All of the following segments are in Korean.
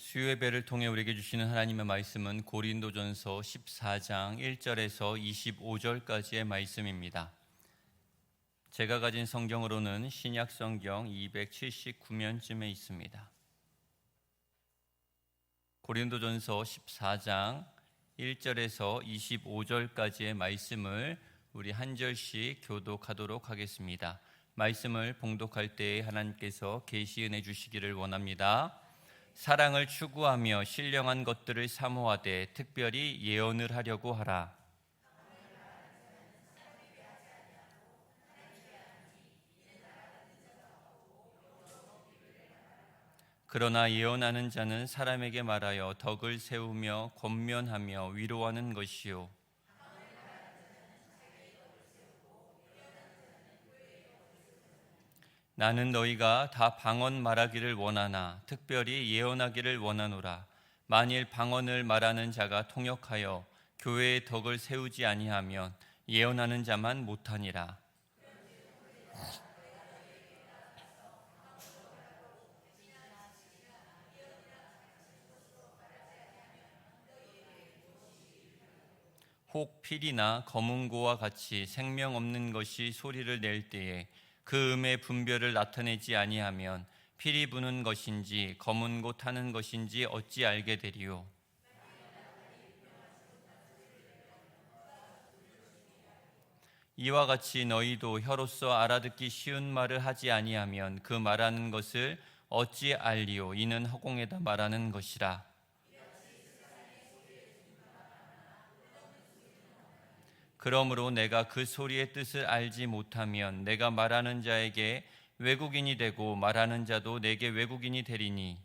수요예배를 통해 우리에게 주시는 하나님의 말씀은 고린도전서 14장 1절에서 25절까지의 말씀입니다. 제가 가진 성경으로는 신약 성경 279면쯤에 있습니다. 고린도전서 14장 1절에서 25절까지의 말씀을 우리 한 절씩 교독하도록 하겠습니다. 말씀을 봉독할 때에 하나님께서 계시 은혜 주시기를 원합니다. 사랑을 추구하며 신령한 것들을 사모하되 특별히 예언을 하려고 하라. 그러나 예언하는 자는 사람에게 말하여 덕을 세우며 권면하며 위로하는 것이요, 나는 너희가 다 방언 말하기를 원하나 특별히 예언하기를 원하노라. 만일 방언을 말하는 자가 통역하여 교회의 덕을 세우지 아니하면 예언하는 자만 못하니라. 혹 필이나 검은고와 같이 생명 없는 것이 소리를 낼 때에 그 음의 분별을 나타내지 아니하면 필이 부는 것인지 검은고 타는 것인지 어찌 알게 되리요. 이와 같이 너희도 혀로서 알아듣기 쉬운 말을 하지 아니하면 그 말하는 것을 어찌 알리요. 이는 허공에다 말하는 것이라. 그러므로 내가 그 소리의 뜻을 알지 못하면 내가 말하는 자에게 외국인이 되고 말하는 자도 내게 외국인이 되리니,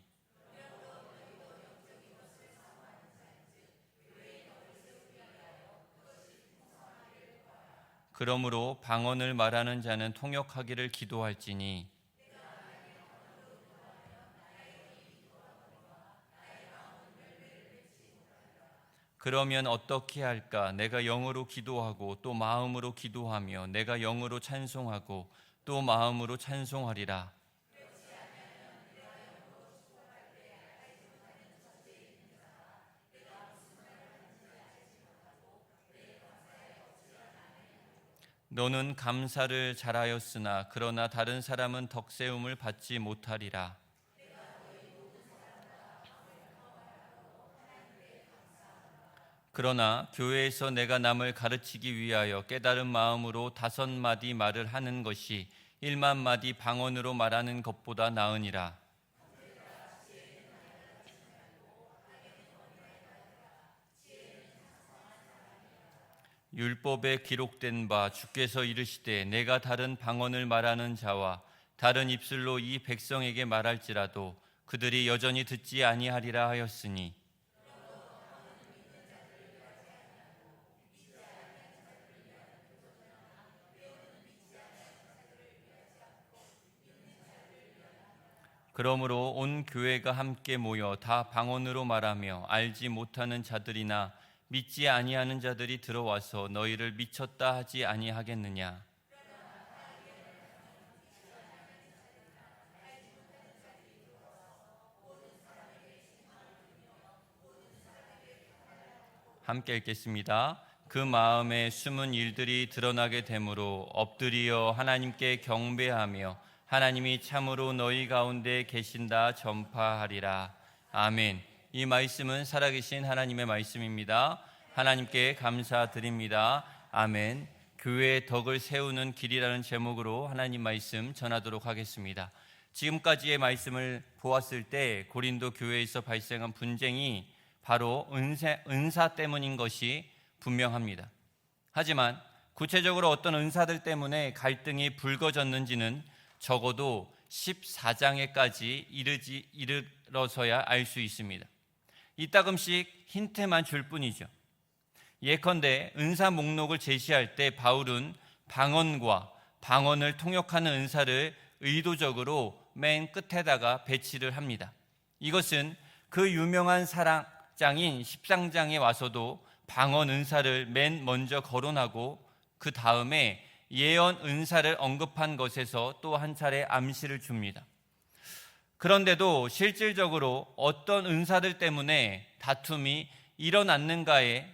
그러므로 방언을 말하는 자는 통역하기를 기도할지니, 그러면 어떻게 할까? 내가 영으로 기도하고 또 마음으로 기도하며 내가 영으로 찬송하고 또 마음으로 찬송하리라. 너는 감사를 잘하였으나 그러나 다른 사람은 덕세움을 받지 못하리라. 그러나 교회에서 내가 남을 가르치기 위하여 깨달은 마음으로 5마디 말을 하는 것이 1만마디 방언으로 말하는 것보다 나으니라. 율법에 기록된 바 주께서 이르시되 내가 다른 방언을 말하는 자와 다른 입술로 이 백성에게 말할지라도 그들이 여전히 듣지 아니하리라 하였으니, 그러므로 온 교회가 함께 모여 다 방언으로 말하며 알지 못하는 자들이나 믿지 아니하는 자들이 들어와서 너희를 미쳤다 하지 아니하겠느냐. 함께 읽겠습니다. 그 마음에 숨은 일들이 드러나게 되므로 엎드리어 하나님께 경배하며 하나님이 참으로 너희 가운데 계신다 전파하리라. 아멘. 이 말씀은 살아계신 하나님의 말씀입니다. 하나님께 감사드립니다. 아멘. 교회의 덕을 세우는 길이라는 제목으로 하나님 말씀 전하도록 하겠습니다. 지금까지의 말씀을 보았을 때 고린도 교회에서 발생한 분쟁이 바로 은사 때문인 것이 분명합니다. 하지만 구체적으로 어떤 은사들 때문에 갈등이 불거졌는지는 적어도 14장에까지 이르러서야 알 수 있습니다. 이따금씩 힌트만 줄 뿐이죠. 예컨대 은사 목록을 제시할 때 바울은 방언과 방언을 통역하는 은사를 의도적으로 맨 끝에다가 배치를 합니다. 이것은 그 유명한 사랑장인 13장에 와서도 방언 은사를 맨 먼저 거론하고 그 다음에 예언 은사를 언급한 것에서 또 한 차례 암시를 줍니다. 그런데도 실질적으로 어떤 은사들 때문에 다툼이 일어났는가에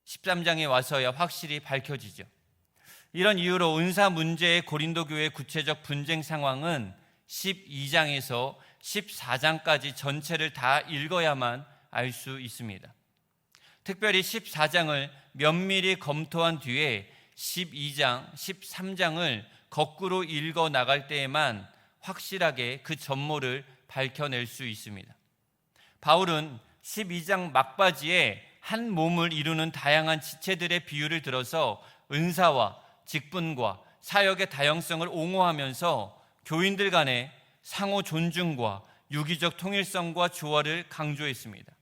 13장에 와서야 확실히 밝혀지죠. 이런 이유로 은사 문제의 고린도 교회의 구체적 분쟁 상황은 12장에서 14장까지 전체를 다 읽어야만 알 수 있습니다. 특별히 14장을 면밀히 검토한 뒤에 12장, 13장을 거꾸로 읽어 나갈 때에만 확실하게 그 전모를 밝혀낼 수 있습니다. 바울은 12장 막바지에 한 몸을 이루는 다양한 지체들의 비유를 들어서 은사와 직분과 사역의 다양성을 옹호하면서 교인들 간의 상호 존중과 유기적 통일성과 조화를 강조했습니다.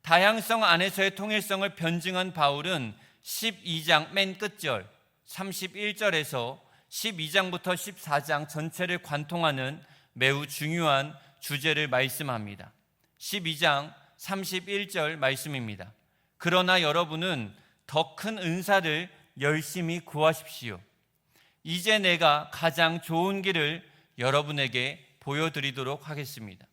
다양성 안에서의 통일성을 변증한 바울은 12장 맨 끝절 31절에서 12장부터 14장 전체를 관통하는 매우 중요한 주제를 말씀합니다. 12장 31절 말씀입니다. 그러나 여러분은 더 큰 은사를 열심히 구하십시오. 이제 내가 가장 좋은 길을 여러분에게 보여드리도록 하겠습니다.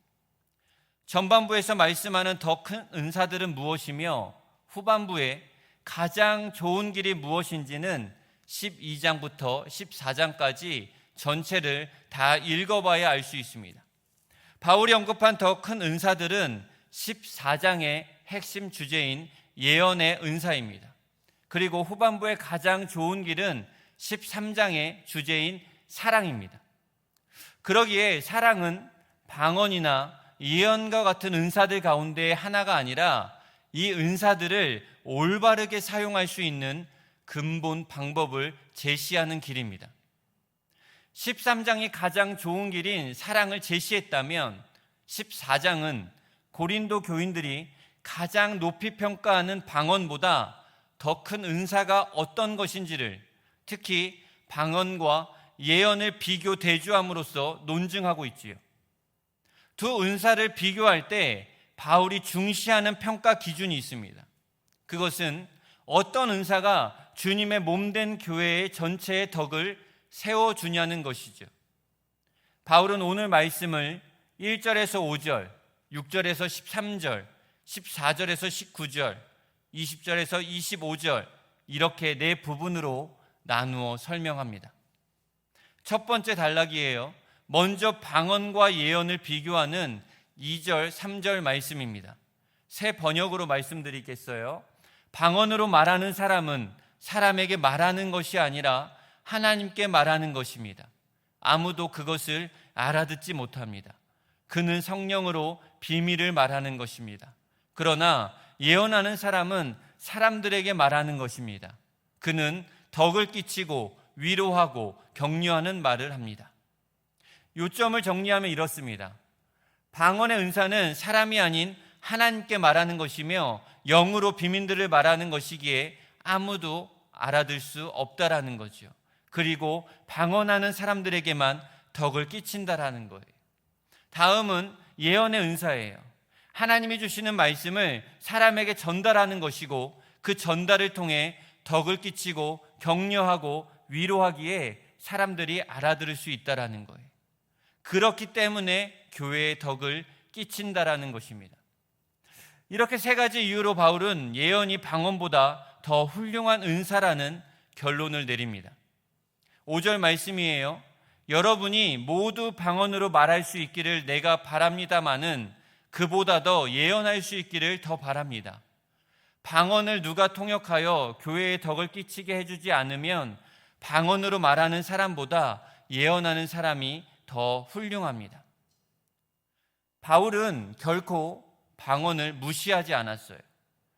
전반부에서 말씀하는 더 큰 은사들은 무엇이며 후반부에 가장 좋은 길이 무엇인지는 12장부터 14장까지 전체를 다 읽어봐야 알 수 있습니다. 바울이 언급한 더 큰 은사들은 14장의 핵심 주제인 예언의 은사입니다. 그리고 후반부의 가장 좋은 길은 13장의 주제인 사랑입니다. 그러기에 사랑은 방언이나 예언과 같은 은사들 가운데 하나가 아니라 이 은사들을 올바르게 사용할 수 있는 근본 방법을 제시하는 길입니다. 13장이 가장 좋은 길인 사랑을 제시했다면 14장은 고린도 교인들이 가장 높이 평가하는 방언보다 더 큰 은사가 어떤 것인지를, 특히 방언과 예언을 비교 대조함으로써 논증하고 있지요. 두 은사를 비교할 때 바울이 중시하는 평가 기준이 있습니다. 그것은 어떤 은사가 주님의 몸된 교회의 전체의 덕을 세워주냐는 것이죠. 바울은 오늘 말씀을 1절에서 5절, 6절에서 13절, 14절에서 19절, 20절에서 25절 이렇게 네 부분으로 나누어 설명합니다. 첫 번째 단락이에요. 먼저 방언과 예언을 비교하는 2절, 3절 말씀입니다. 새 번역으로 말씀드리겠어요. 방언으로 말하는 사람은 사람에게 말하는 것이 아니라 하나님께 말하는 것입니다. 아무도 그것을 알아듣지 못합니다. 그는 성령으로 비밀을 말하는 것입니다. 그러나 예언하는 사람은 사람들에게 말하는 것입니다. 그는 덕을 끼치고 위로하고 격려하는 말을 합니다. 요점을 정리하면 이렇습니다. 방언의 은사는 사람이 아닌 하나님께 말하는 것이며 영으로 비밀들을 말하는 것이기에 아무도 알아들 수 없다라는 거죠. 그리고 방언하는 사람들에게만 덕을 끼친다라는 거예요. 다음은 예언의 은사예요. 하나님이 주시는 말씀을 사람에게 전달하는 것이고 그 전달을 통해 덕을 끼치고 격려하고 위로하기에 사람들이 알아들을 수 있다라는 거예요. 그렇기 때문에 교회의 덕을 끼친다라는 것입니다. 이렇게 세 가지 이유로 바울은 예언이 방언보다 더 훌륭한 은사라는 결론을 내립니다. 5절 말씀이에요. 여러분이 모두 방언으로 말할 수 있기를 내가 바랍니다마는 그보다 더 예언할 수 있기를 더 바랍니다. 방언을 누가 통역하여 교회에 덕을 끼치게 해주지 않으면 방언으로 말하는 사람보다 예언하는 사람이 더 훌륭합니다. 바울은 결코 방언을 무시하지 않았어요.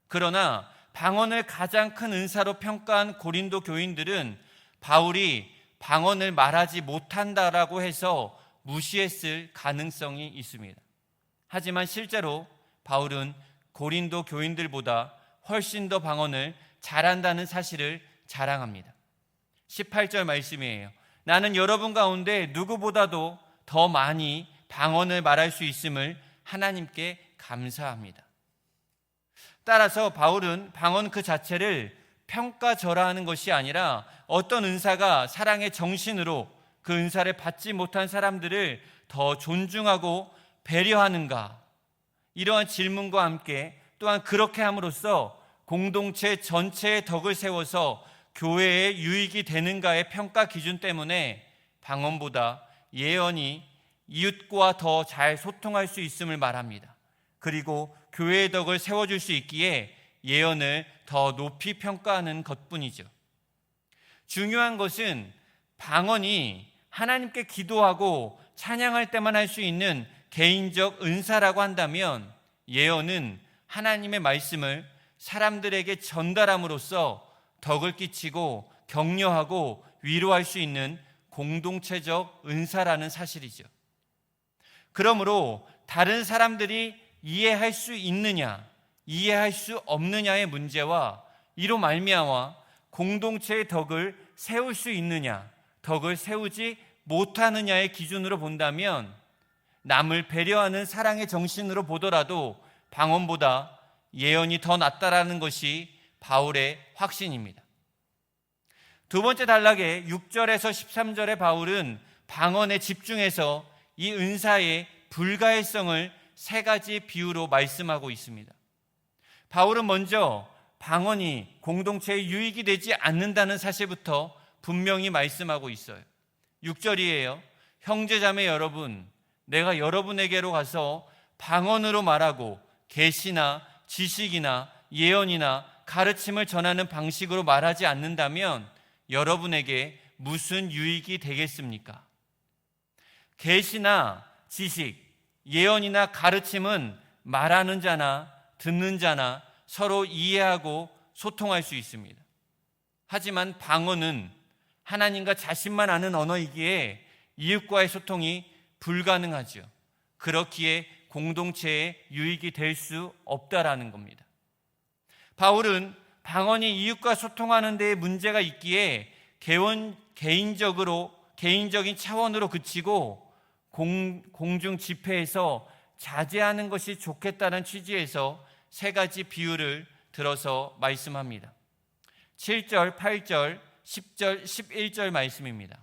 그러나 방언을 가장 큰 은사로 평가한 고린도 교인들은 바울이 방언을 말하지 못한다라고 해서 무시했을 가능성이 있습니다. 하지만 실제로 바울은 고린도 교인들보다 훨씬 더 방언을 잘한다는 사실을 자랑합니다. 18절 말씀이에요. 나는 여러분 가운데 누구보다도 더 많이 방언을 말할 수 있음을 하나님께 감사합니다. 따라서 바울은 방언 그 자체를 평가절하하는 것이 아니라 어떤 은사가 사랑의 정신으로 그 은사를 받지 못한 사람들을 더 존중하고 배려하는가? 이러한 질문과 함께 또한 그렇게 함으로써 공동체 전체의 덕을 세워서 교회의 유익이 되는가의 평가 기준 때문에 방언보다 예언이 이웃과 더 잘 소통할 수 있음을 말합니다. 그리고 교회의 덕을 세워줄 수 있기에 예언을 더 높이 평가하는 것뿐이죠. 중요한 것은 방언이 하나님께 기도하고 찬양할 때만 할 수 있는 개인적 은사라고 한다면, 예언은 하나님의 말씀을 사람들에게 전달함으로써 덕을 끼치고 격려하고 위로할 수 있는 공동체적 은사라는 사실이죠. 그러므로 다른 사람들이 이해할 수 있느냐, 이해할 수 없느냐의 문제와 이로 말미암아 공동체의 덕을 세울 수 있느냐, 덕을 세우지 못하느냐의 기준으로 본다면, 남을 배려하는 사랑의 정신으로 보더라도 방언보다 예언이 더 낫다라는 것이 바울의 확신입니다. 두 번째 단락의 6절에서 13절의 바울은 방언에 집중해서 이 은사의 불가해성을 세 가지 비유로 말씀하고 있습니다. 바울은 먼저 방언이 공동체의 유익이 되지 않는다는 사실부터 분명히 말씀하고 있어요. 6절이에요. 형제자매 여러분, 내가 여러분에게로 가서 방언으로 말하고 계시나 지식이나 예언이나 가르침을 전하는 방식으로 말하지 않는다면 여러분에게 무슨 유익이 되겠습니까? 계시나 지식, 예언이나 가르침은 말하는 자나 듣는 자나 서로 이해하고 소통할 수 있습니다. 하지만 방언은 하나님과 자신만 아는 언어이기에 이웃과의 소통이 불가능하죠. 그렇기에 공동체의 유익이 될 수 없다라는 겁니다. 바울은 방언이 이웃과 소통하는 데에 문제가 있기에 개인적인 차원으로 그치고 공중 집회에서 자제하는 것이 좋겠다는 취지에서 세 가지 비유를 들어서 말씀합니다. 7절, 8절, 10절, 11절 말씀입니다.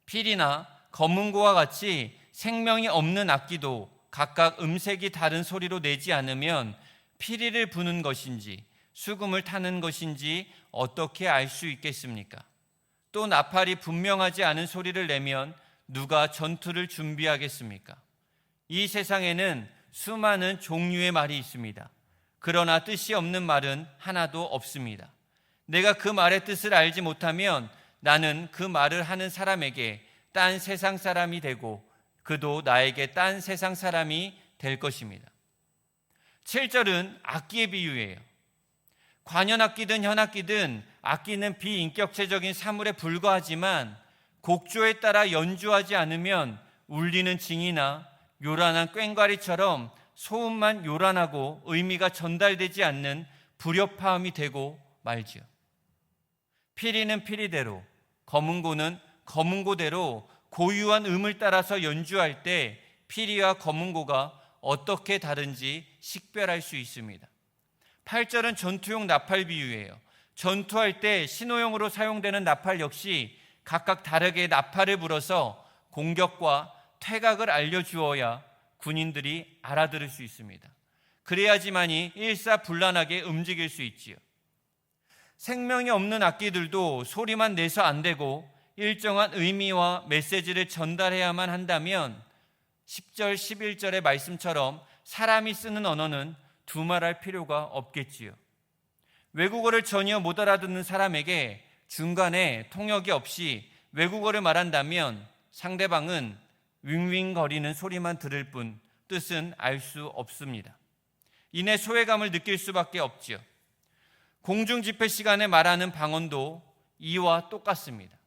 필이나 검은고와 같이 생명이 없는 악기도 각각 음색이 다른 소리로 내지 않으면 피리를 부는 것인지 수금을 타는 것인지 어떻게 알 수 있겠습니까? 또 나팔이 분명하지 않은 소리를 내면 누가 전투를 준비하겠습니까? 이 세상에는 수많은 종류의 말이 있습니다. 그러나 뜻이 없는 말은 하나도 없습니다. 내가 그 말의 뜻을 알지 못하면 나는 그 말을 하는 사람에게 딴 세상 사람이 되고 그도 나에게 딴 세상 사람이 될 것입니다. 7절은 악기의 비유예요. 관현악기든 현악기든 악기는 비인격체적인 사물에 불과하지만 곡조에 따라 연주하지 않으면 울리는 징이나 요란한 꽹과리처럼 소음만 요란하고 의미가 전달되지 않는 불협화음이 되고 말지요. 피리는 피리대로, 검은고는 검은고대로 고유한 음을 따라서 연주할 때 피리와 검은고가 어떻게 다른지 식별할 수 있습니다. 8절은 전투용 나팔 비유예요. 전투할 때 신호용으로 사용되는 나팔 역시 각각 다르게 나팔을 불어서 공격과 퇴각을 알려주어야 군인들이 알아들을 수 있습니다. 그래야지만이 일사불란하게 움직일 수 있지요. 생명이 없는 악기들도 소리만 내서 안 되고 일정한 의미와 메시지를 전달해야만 한다면 10절, 11절의 말씀처럼 사람이 쓰는 언어는 두말할 필요가 없겠지요. 외국어를 전혀 못 알아듣는 사람에게 중간에 통역이 없이 외국어를 말한다면 상대방은 윙윙거리는 소리만 들을 뿐 뜻은 알 수 없습니다. 이내 소외감을 느낄 수밖에 없지요. 공중집회 시간에 말하는 방언도 이와 똑같습니다.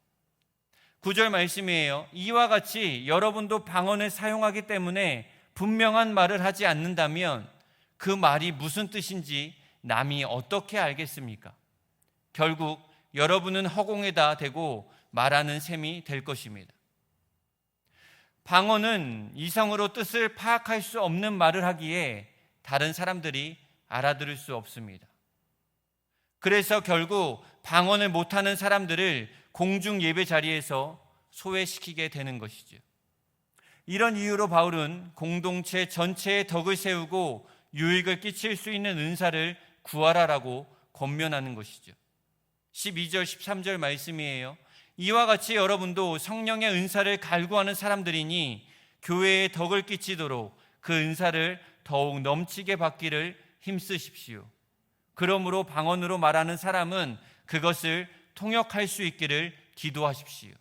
9절 말씀이에요. 이와 같이 여러분도 방언을 사용하기 때문에 분명한 말을 하지 않는다면 그 말이 무슨 뜻인지 남이 어떻게 알겠습니까? 결국 여러분은 허공에다 대고 말하는 셈이 될 것입니다. 방언은 이성으로 뜻을 파악할 수 없는 말을 하기에 다른 사람들이 알아들을 수 없습니다. 그래서 결국 방언을 못하는 사람들을 공중 예배 자리에서 소외시키게 되는 것이죠. 이런 이유로 바울은 공동체 전체의 덕을 세우고 유익을 끼칠 수 있는 은사를 구하라라고 권면하는 것이죠. 12절 13절 말씀이에요. 이와 같이 여러분도 성령의 은사를 갈구하는 사람들이니 교회에 덕을 끼치도록 그 은사를 더욱 넘치게 받기를 힘쓰십시오. 그러므로 방언으로 말하는 사람은 그것을 통역할 수 있기를 기도하십시오.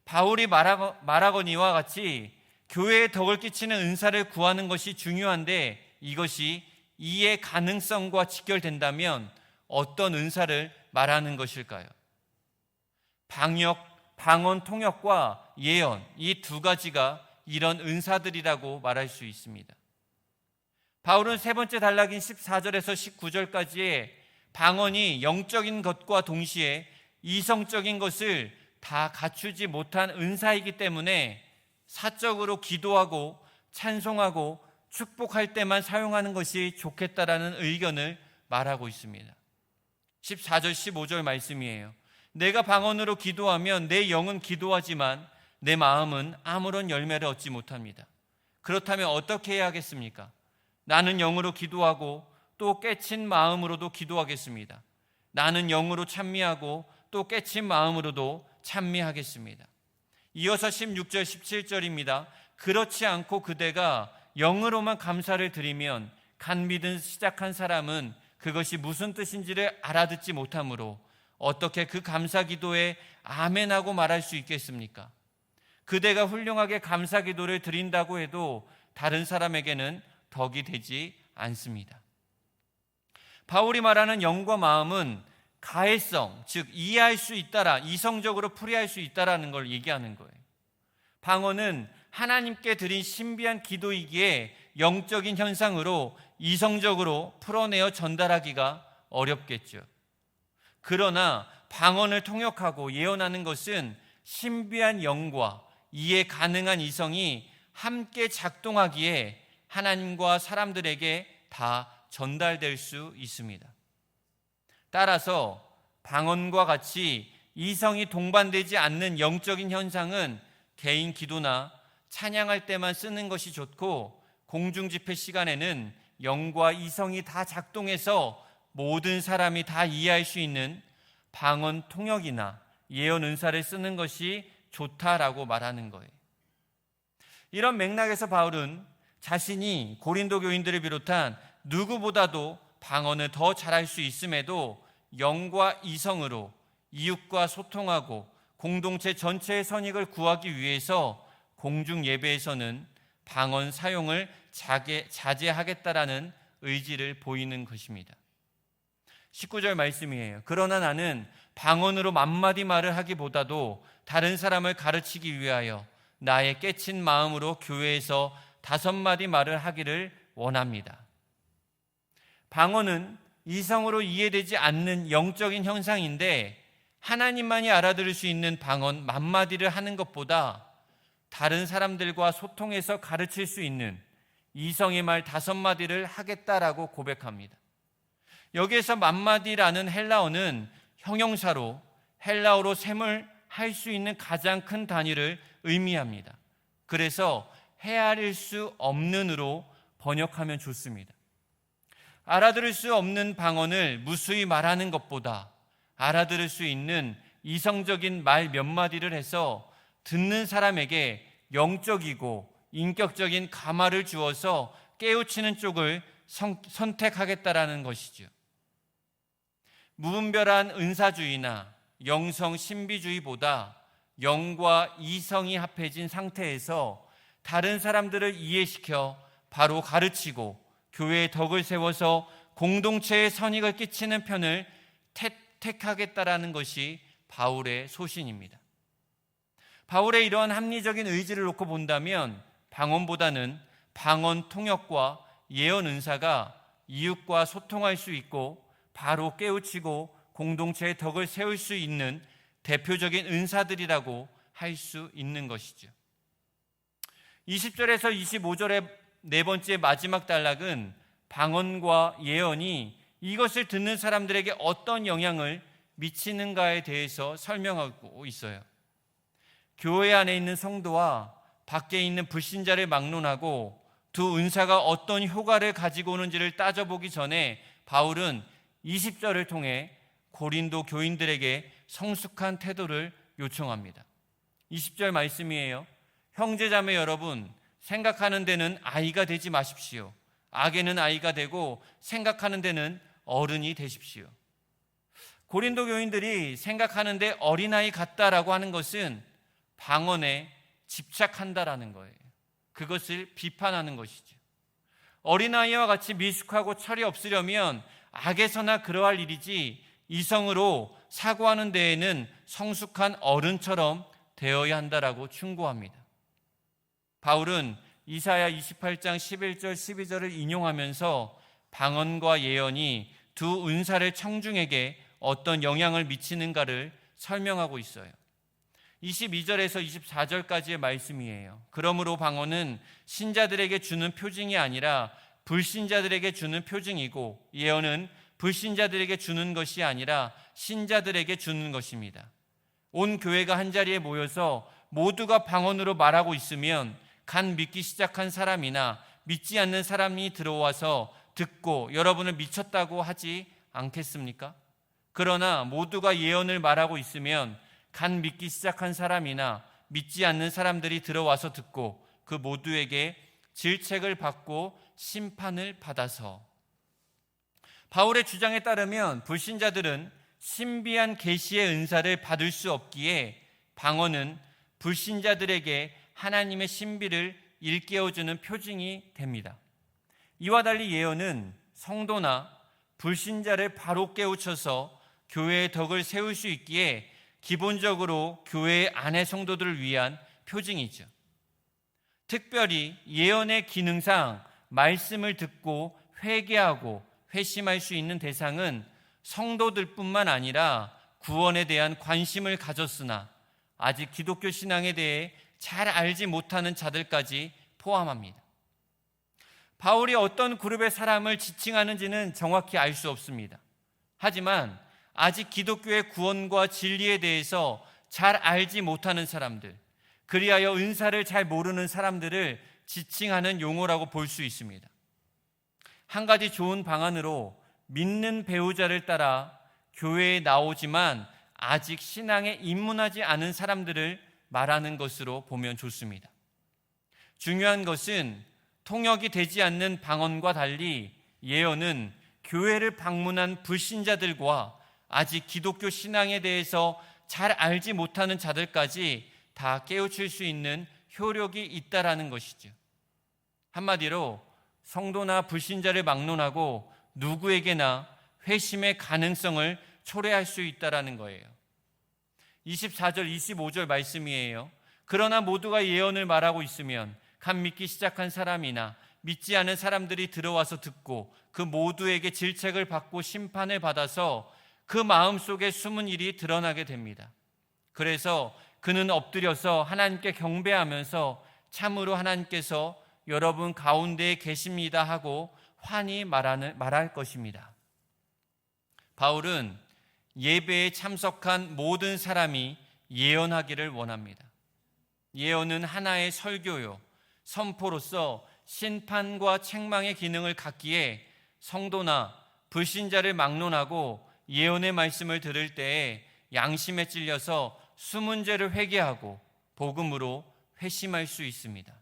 바울이 말하거니와 같이 교회에 덕을 끼치는 은사를 구하는 것이 중요한데, 이것이 이해 가능성과 직결된다면 어떤 은사를 말하는 것일까요? 방언 통역과 예언, 이 두 가지가 이런 은사들이라고 말할 수 있습니다. 바울은 세 번째 단락인 14절에서 19절까지의 방언이 영적인 것과 동시에 이성적인 것을 다 갖추지 못한 은사이기 때문에 사적으로 기도하고 찬송하고 축복할 때만 사용하는 것이 좋겠다라는 의견을 말하고 있습니다. 14절 15절 말씀이에요. 내가 방언으로 기도하면 내 영은 기도하지만 내 마음은 아무런 열매를 얻지 못합니다. 그렇다면 어떻게 해야 하겠습니까? 나는 영으로 기도하고 또 깨친 마음으로도 기도하겠습니다. 나는 영으로 찬미하고 또 깨친 마음으로도 찬미하겠습니다. 이어서 16절 17절입니다. 그렇지 않고 그대가 영으로만 감사를 드리면 간 믿음 시작한 사람은 그것이 무슨 뜻인지를 알아듣지 못하므로 어떻게 그 감사 기도에 아멘하고 말할 수 있겠습니까? 그대가 훌륭하게 감사 기도를 드린다고 해도 다른 사람에게는 덕이 되지 않습니다. 바울이 말하는 영과 마음은 가해성, 즉 이해할 수 있다라, 이성적으로 풀이할 수 있다라는 걸 얘기하는 거예요. 방언은 하나님께 드린 신비한 기도이기에 영적인 현상으로 이성적으로 풀어내어 전달하기가 어렵겠죠. 그러나 방언을 통역하고 예언하는 것은 신비한 영과 이해 가능한 이성이 함께 작동하기에 하나님과 사람들에게 다 전달될 수 있습니다. 따라서 방언과 같이 이성이 동반되지 않는 영적인 현상은 개인 기도나 찬양할 때만 쓰는 것이 좋고, 공중집회 시간에는 영과 이성이 다 작동해서 모든 사람이 다 이해할 수 있는 방언 통역이나 예언 은사를 쓰는 것이 좋다라고 말하는 거예요. 이런 맥락에서 바울은 자신이 고린도 교인들을 비롯한 누구보다도 방언을 더 잘할 수 있음에도 영과 이성으로 이웃과 소통하고 공동체 전체의 선익을 구하기 위해서 공중 예배에서는 방언 사용을 자제하겠다라는 의지를 보이는 것입니다. 19절 말씀이에요. 그러나 나는 방언으로 만마디 말을 하기보다도 다른 사람을 가르치기 위하여 나의 깨친 마음으로 교회에서 5마디 말을 하기를 원합니다. 방언은 이성으로 이해되지 않는 영적인 현상인데, 하나님만이 알아들을 수 있는 방언 만마디를 하는 것보다 다른 사람들과 소통해서 가르칠 수 있는 이성의 말 5마디를 하겠다라고 고백합니다. 여기에서 만마디라는 헬라어는 형용사로 헬라어로 셈을 할 수 있는 가장 큰 단위를 의미합니다. 그래서 헤아릴 수 없는으로 번역하면 좋습니다. 알아들을 수 없는 방언을 무수히 말하는 것보다 알아들을 수 있는 이성적인 말 몇 마디를 해서 듣는 사람에게 영적이고 인격적인 감화를 주어서 깨우치는 쪽을 선택하겠다라는 것이죠. 무분별한 은사주의나 영성 신비주의보다 영과 이성이 합해진 상태에서 다른 사람들을 이해시켜 바로 가르치고 교회의 덕을 세워서 공동체에 선익을 끼치는 편을 택하겠다라는 것이 바울의 소신입니다. 바울의 이러한 합리적인 의지를 놓고 본다면 방언보다는 방언 통역과 예언 은사가 이웃과 소통할 수 있고 바로 깨우치고 공동체의 덕을 세울 수 있는 대표적인 은사들이라고 할 수 있는 것이죠. 20절에서 25절의 네 번째 마지막 단락은 방언과 예언이 이것을 듣는 사람들에게 어떤 영향을 미치는가에 대해서 설명하고 있어요. 교회 안에 있는 성도와 밖에 있는 불신자를 막론하고 두 은사가 어떤 효과를 가지고 오는지를 따져보기 전에 바울은 20절을 통해 고린도 교인들에게 성숙한 태도를 요청합니다. 20절 말씀이에요. 형제자매 여러분, 생각하는 데는 아이가 되지 마십시오. 악에는 아이가 되고 생각하는 데는 어른이 되십시오. 고린도 교인들이 생각하는데 어린아이 같다라고 하는 것은 방언에 집착한다라는 거예요. 그것을 비판하는 것이죠. 어린아이와 같이 미숙하고 철이 없으려면 악에서나 그러할 일이지 이성으로 사고하는 데에는 성숙한 어른처럼 되어야 한다라고 충고합니다. 바울은 이사야 28장 11절 12절을 인용하면서 방언과 예언이 두 은사를 청중에게 어떤 영향을 미치는가를 설명하고 있어요. 22절에서 24절까지의 말씀이에요. 그러므로 방언은 신자들에게 주는 표징이 아니라 불신자들에게 주는 표징이고, 예언은 불신자들에게 주는 것이 아니라 신자들에게 주는 것입니다. 온 교회가 한자리에 모여서 모두가 방언으로 말하고 있으면 간 믿기 시작한 사람이나 믿지 않는 사람이 들어와서 듣고 여러분을 미쳤다고 하지 않겠습니까? 그러나 모두가 예언을 말하고 있으면 간 믿기 시작한 사람이나 믿지 않는 사람들이 들어와서 듣고 그 모두에게 질책을 받고 심판을 받아서. 바울의 주장에 따르면 불신자들은 신비한 계시의 은사를 받을 수 없기에 방언은 불신자들에게 하나님의 신비를 일깨워주는 표징이 됩니다. 이와 달리 예언은 성도나 불신자를 바로 깨우쳐서 교회의 덕을 세울 수 있기에 기본적으로 교회 안의 성도들을 위한 표징이죠. 특별히 예언의 기능상 말씀을 듣고 회개하고 회심할 수 있는 대상은 성도들뿐만 아니라 구원에 대한 관심을 가졌으나 아직 기독교 신앙에 대해 잘 알지 못하는 자들까지 포함합니다. 바울이 어떤 그룹의 사람을 지칭하는지는 정확히 알 수 없습니다. 하지만 아직 기독교의 구원과 진리에 대해서 잘 알지 못하는 사람들, 그리하여 은사를 잘 모르는 사람들을 지칭하는 용어라고 볼 수 있습니다. 한 가지 좋은 방안으로 믿는 배우자를 따라 교회에 나오지만 아직 신앙에 입문하지 않은 사람들을 말하는 것으로 보면 좋습니다. 중요한 것은 통역이 되지 않는 방언과 달리 예언은 교회를 방문한 불신자들과 아직 기독교 신앙에 대해서 잘 알지 못하는 자들까지 다 깨우칠 수 있는 효력이 있다라는 것이죠. 한마디로 성도나 불신자를 막론하고 누구에게나 회심의 가능성을 초래할 수 있다라는 거예요. 24절 25절 말씀이에요. 그러나 모두가 예언을 말하고 있으면 간 믿기 시작한 사람이나 믿지 않은 사람들이 들어와서 듣고 그 모두에게 질책을 받고 심판을 받아서 그 마음속에 숨은 일이 드러나게 됩니다. 그래서 그는 엎드려서 하나님께 경배하면서 참으로 하나님께서 여러분 가운데에 계십니다 하고 환히 말할 것입니다. 바울은 예배에 참석한 모든 사람이 예언하기를 원합니다. 예언은 하나의 설교요, 선포로서 심판과 책망의 기능을 갖기에 성도나 불신자를 막론하고 예언의 말씀을 들을 때에 양심에 찔려서 숨은 죄를 회개하고 복음으로 회심할 수 있습니다.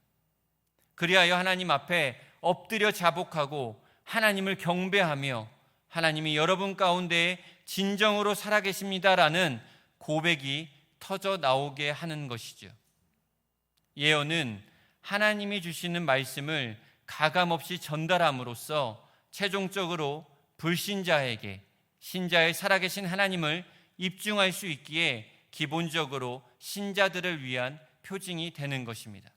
그리하여 하나님 앞에 엎드려 자복하고 하나님을 경배하며 하나님이 여러분 가운데 진정으로 살아계십니다라는 고백이 터져 나오게 하는 것이죠. 예언은 하나님이 주시는 말씀을 가감없이 전달함으로써 최종적으로 불신자에게 신자의 살아계신 하나님을 입증할 수 있기에 기본적으로 신자들을 위한 표징이 되는 것입니다.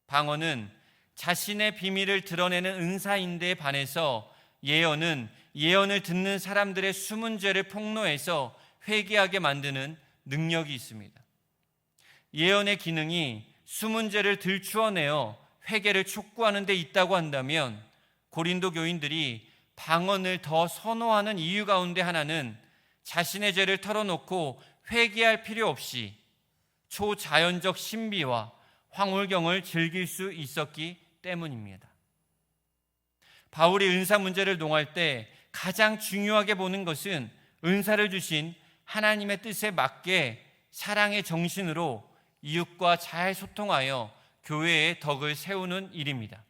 방언은 자신의 비밀을 드러내는 은사인데 반해서 예언은 예언을 듣는 사람들의 숨은 죄를 폭로해서 회개하게 만드는 능력이 있습니다. 예언의 기능이 숨은 죄를 들추어내어 회개를 촉구하는 데 있다고 한다면 고린도 교인들이 방언을 더 선호하는 이유 가운데 하나는 자신의 죄를 털어놓고 회개할 필요 없이 초자연적 신비와 황홀경을 즐길 수 있었기 때문입니다. 바울이 은사 문제를 논할 때 가장 중요하게 보는 것은 은사를 주신 하나님의 뜻에 맞게 사랑의 정신으로 이웃과 잘 소통하여 교회의 덕을 세우는 일입니다.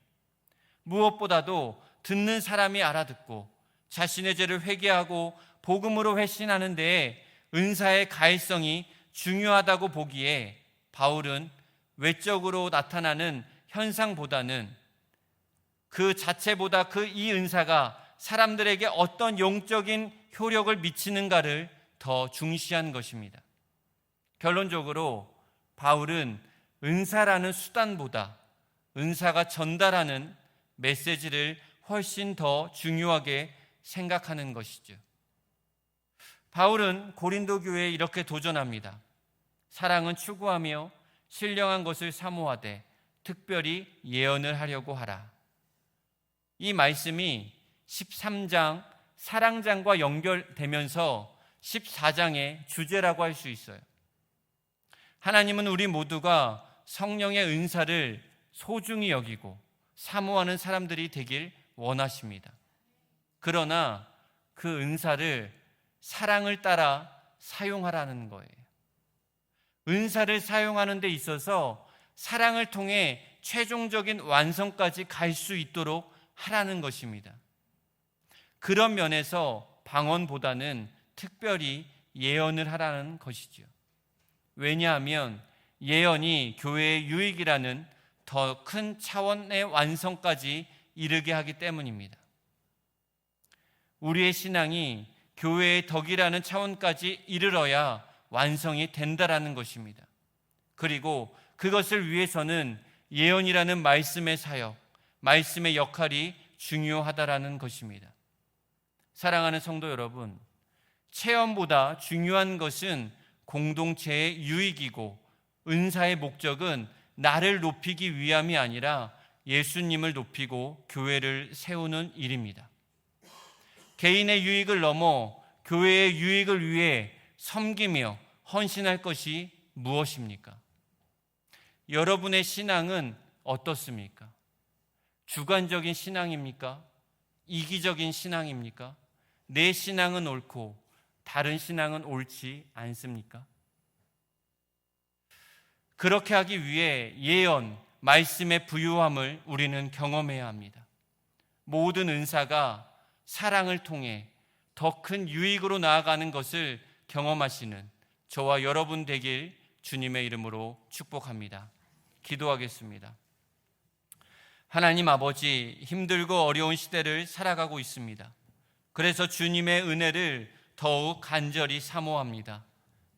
무엇보다도 듣는 사람이 알아듣고 자신의 죄를 회개하고 복음으로 회신하는 데에 은사의 가해성이 중요하다고 보기에 바울은 외적으로 나타나는 현상보다는 그 자체보다 이 은사가 사람들에게 어떤 영적인 효력을 미치는가를 더 중시한 것입니다. 결론적으로 바울은 은사라는 수단보다 은사가 전달하는 메시지를 훨씬 더 중요하게 생각하는 것이죠. 바울은 고린도 교회에 이렇게 도전합니다. 사랑은 추구하며 신령한 것을 사모하되 특별히 예언을 하려고 하라. 이 말씀이 13장 사랑장과 연결되면서 14장의 주제라고 할 수 있어요. 하나님은 우리 모두가 성령의 은사를 소중히 여기고 사모하는 사람들이 되길 원하십니다. 그러나 그 은사를 사랑을 따라 사용하라는 거예요. 은사를 사용하는 데 있어서 사랑을 통해 최종적인 완성까지 갈 수 있도록 하라는 것입니다. 그런 면에서 방언보다는 특별히 예언을 하라는 것이죠. 왜냐하면 예언이 교회의 유익이라는 더 큰 차원의 완성까지 이르게 하기 때문입니다. 우리의 신앙이 교회의 덕이라는 차원까지 이르러야 완성이 된다라는 것입니다. 그리고 그것을 위해서는 예언이라는 말씀의 사역, 말씀의 역할이 중요하다라는 것입니다. 사랑하는 성도 여러분, 체험보다 중요한 것은 공동체의 유익이고 은사의 목적은 나를 높이기 위함이 아니라 예수님을 높이고 교회를 세우는 일입니다. 개인의 유익을 넘어 교회의 유익을 위해 섬기며 헌신할 것이 무엇입니까? 여러분의 신앙은 어떻습니까? 주관적인 신앙입니까? 이기적인 신앙입니까? 내 신앙은 옳고 다른 신앙은 옳지 않습니까? 그렇게 하기 위해 예언, 말씀의 부유함을 우리는 경험해야 합니다. 모든 은사가 사랑을 통해 더 큰 유익으로 나아가는 것을 경험하시는 저와 여러분 되길 주님의 이름으로 축복합니다. 기도하겠습니다. 하나님 아버지, 힘들고 어려운 시대를 살아가고 있습니다. 그래서 주님의 은혜를 더욱 간절히 사모합니다.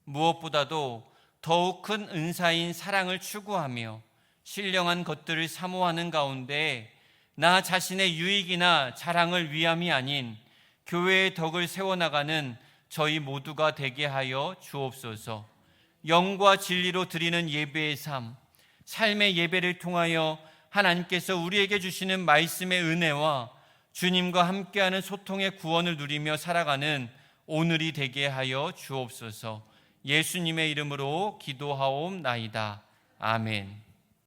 무엇보다도 더욱 큰 은사인 사랑을 추구하며 신령한 것들을 사모하는 가운데 나 자신의 유익이나 자랑을 위함이 아닌 교회의 덕을 세워나가는 저희 모두가 되게 하여 주옵소서. 영과 진리로 드리는 예배의 삶, 삶의 예배를 통하여 하나님께서 우리에게 주시는 말씀의 은혜와 주님과 함께하는 소통의 구원을 누리며 살아가는 오늘이 되게 하여 주옵소서. 예수님의 이름으로 기도하옵나이다. 아멘.